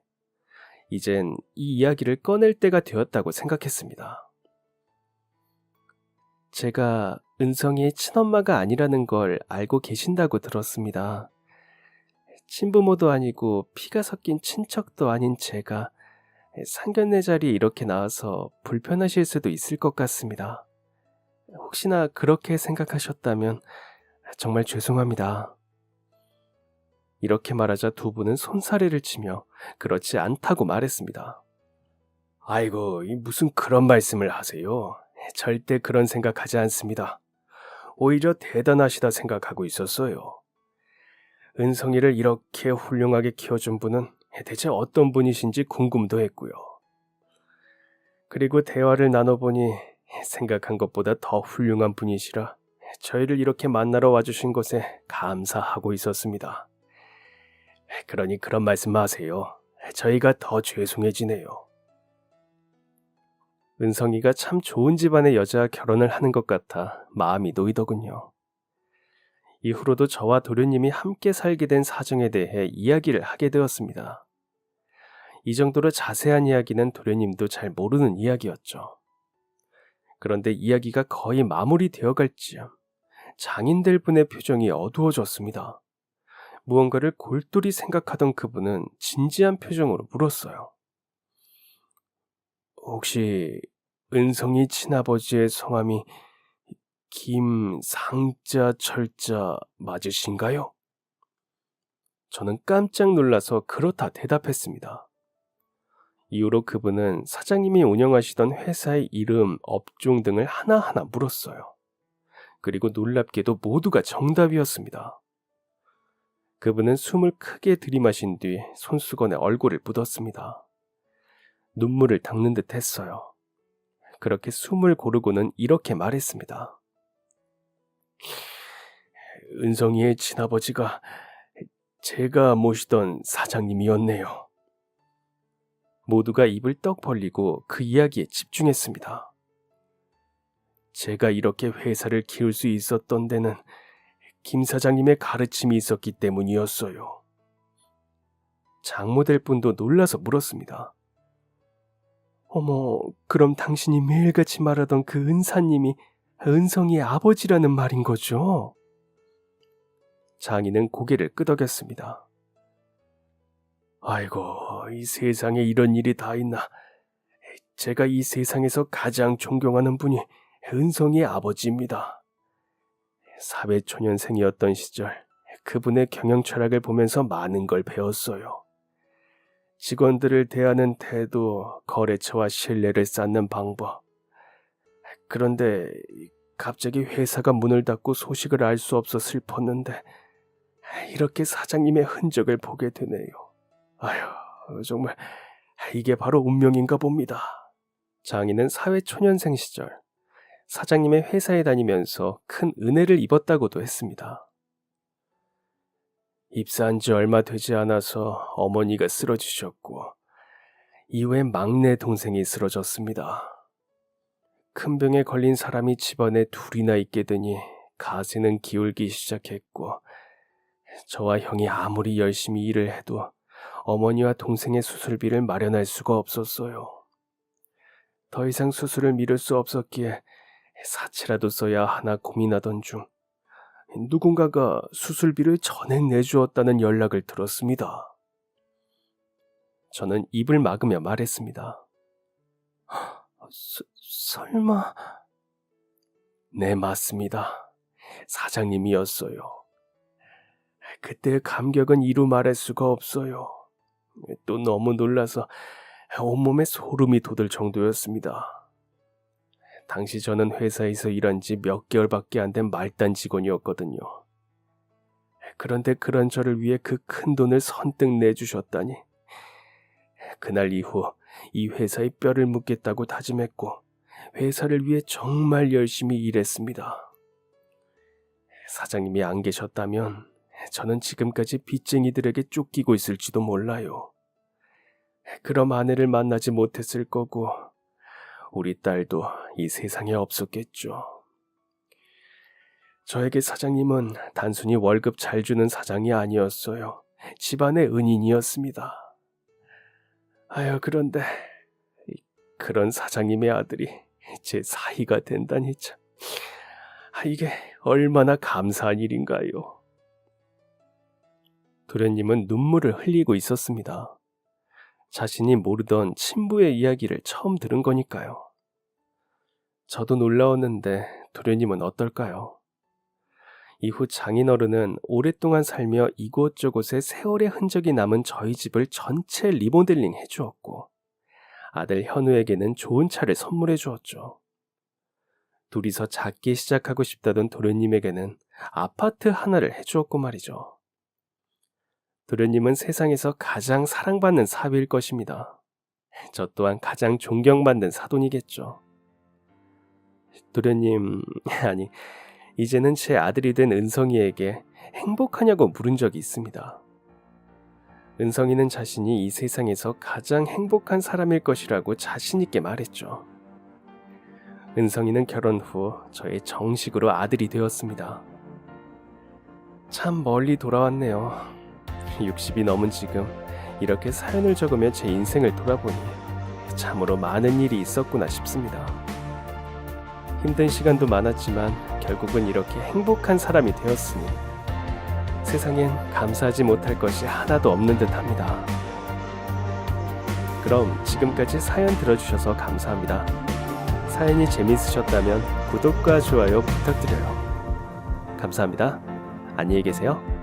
이젠 이 이야기를 꺼낼 때가 되었다고 생각했습니다. 제가 은성이의 친엄마가 아니라는 걸 알고 계신다고 들었습니다. 친부모도 아니고 피가 섞인 친척도 아닌 제가 상견례 자리에 이렇게 나와서 불편하실 수도 있을 것 같습니다. 혹시나 그렇게 생각하셨다면 정말 죄송합니다. 이렇게 말하자 두 분은 손사래를 치며 그렇지 않다고 말했습니다. 아이고, 무슨 그런 말씀을 하세요. 절대 그런 생각하지 않습니다. 오히려 대단하시다 생각하고 있었어요. 은성이를 이렇게 훌륭하게 키워준 분은 대체 어떤 분이신지 궁금도 했고요. 그리고 대화를 나눠보니 생각한 것보다 더 훌륭한 분이시라 저희를 이렇게 만나러 와주신 것에 감사하고 있었습니다. 그러니 그런 말씀 마세요. 저희가 더 죄송해지네요. 은성이가 참 좋은 집안의 여자와 결혼을 하는 것 같아 마음이 놓이더군요. 이후로도 저와 도련님이 함께 살게 된 사정에 대해 이야기를 하게 되었습니다. 이 정도로 자세한 이야기는 도련님도 잘 모르는 이야기였죠. 그런데 이야기가 거의 마무리되어 갈 즈음 장인될 분의 표정이 어두워졌습니다. 무언가를 골똘히 생각하던 그분은 진지한 표정으로 물었어요. 혹시 은성이 친아버지의 성함이 김상자 철자 맞으신가요? 저는 깜짝 놀라서 그렇다 대답했습니다. 이후로 그분은 사장님이 운영하시던 회사의 이름, 업종 등을 하나하나 물었어요. 그리고 놀랍게도 모두가 정답이었습니다. 그분은 숨을 크게 들이마신 뒤 손수건에 얼굴을 묻었습니다. 눈물을 닦는 듯 했어요. 그렇게 숨을 고르고는 이렇게 말했습니다. 은성이의 친아버지가 제가 모시던 사장님이었네요. 모두가 입을 떡 벌리고 그 이야기에 집중했습니다. 제가 이렇게 회사를 키울 수 있었던 데는 김 사장님의 가르침이 있었기 때문이었어요. 장모될 분도 놀라서 물었습니다. 어머, 그럼 당신이 매일같이 말하던 그 은사님이 은성이의 아버지라는 말인 거죠? 장인은 고개를 끄덕였습니다. 아이고, 이 세상에 이런 일이 다 있나. 제가 이 세상에서 가장 존경하는 분이 은성이의 아버지입니다. 사회초년생이었던 시절 그분의 경영 철학을 보면서 많은 걸 배웠어요. 직원들을 대하는 태도, 거래처와 신뢰를 쌓는 방법. 그런데 갑자기 회사가 문을 닫고 소식을 알 수 없어 슬펐는데 이렇게 사장님의 흔적을 보게 되네요. 아휴, 정말 이게 바로 운명인가 봅니다. 장인은 사회초년생 시절 사장님의 회사에 다니면서 큰 은혜를 입었다고도 했습니다. 입사한 지 얼마 되지 않아서 어머니가 쓰러지셨고 이후에 막내 동생이 쓰러졌습니다. 큰 병에 걸린 사람이 집안에 둘이나 있게 되니 가세는 기울기 시작했고, 저와 형이 아무리 열심히 일을 해도 어머니와 동생의 수술비를 마련할 수가 없었어요. 더 이상 수술을 미룰 수 없었기에 사치라도 써야 하나 고민하던 중 누군가가 수술비를 전액 내주었다는 연락을 들었습니다. 저는 입을 막으며 말했습니다. 설마... 네, 맞습니다. 사장님이었어요. 그때의 감격은 이루 말할 수가 없어요. 또 너무 놀라서 온몸에 소름이 돋을 정도였습니다. 당시 저는 회사에서 일한 지 몇 개월밖에 안 된 말단 직원이었거든요. 그런데 그런 저를 위해 그 큰 돈을 선뜻 내주셨다니. 그날 이후 이 회사에 뼈를 묻겠다고 다짐했고 회사를 위해 정말 열심히 일했습니다. 사장님이 안 계셨다면 저는 지금까지 빚쟁이들에게 쫓기고 있을지도 몰라요. 그럼 아내를 만나지 못했을 거고 우리 딸도 이 세상에 없었겠죠. 저에게 사장님은 단순히 월급 잘 주는 사장이 아니었어요. 집안의 은인이었습니다. 그런데 그런 사장님의 아들이 제 사위가 된다니 참. 이게 얼마나 감사한 일인가요? 도련님은 눈물을 흘리고 있었습니다. 자신이 모르던 친부의 이야기를 처음 들은 거니까요. 저도 놀라웠는데 도련님은 어떨까요? 이후 장인어른은 오랫동안 살며 이곳저곳에 세월의 흔적이 남은 저희 집을 전체 리모델링 해주었고 아들 현우에게는 좋은 차를 선물해 주었죠. 둘이서 작게 시작하고 싶다던 도련님에게는 아파트 하나를 해주었고 말이죠. 도련님은 세상에서 가장 사랑받는 사위일 것입니다. 저 또한 가장 존경받는 사돈이겠죠. 도련님, 아니, 이제는 제 아들이 된 은성이에게 행복하냐고 물은 적이 있습니다. 은성이는 자신이 이 세상에서 가장 행복한 사람일 것이라고 자신 있게 말했죠. 은성이는 결혼 후 저의 정식으로 아들이 되었습니다. 참 멀리 돌아왔네요. 60이 넘은 지금 이렇게 사연을 적으며 제 인생을 돌아보니 참으로 많은 일이 있었구나 싶습니다. 힘든 시간도 많았지만 결국은 이렇게 행복한 사람이 되었으니 세상엔 감사하지 못할 것이 하나도 없는 듯합니다. 그럼 지금까지 사연 들어주셔서 감사합니다. 사연이 재미있으셨다면 구독과 좋아요 부탁드려요. 감사합니다. 안녕히 계세요.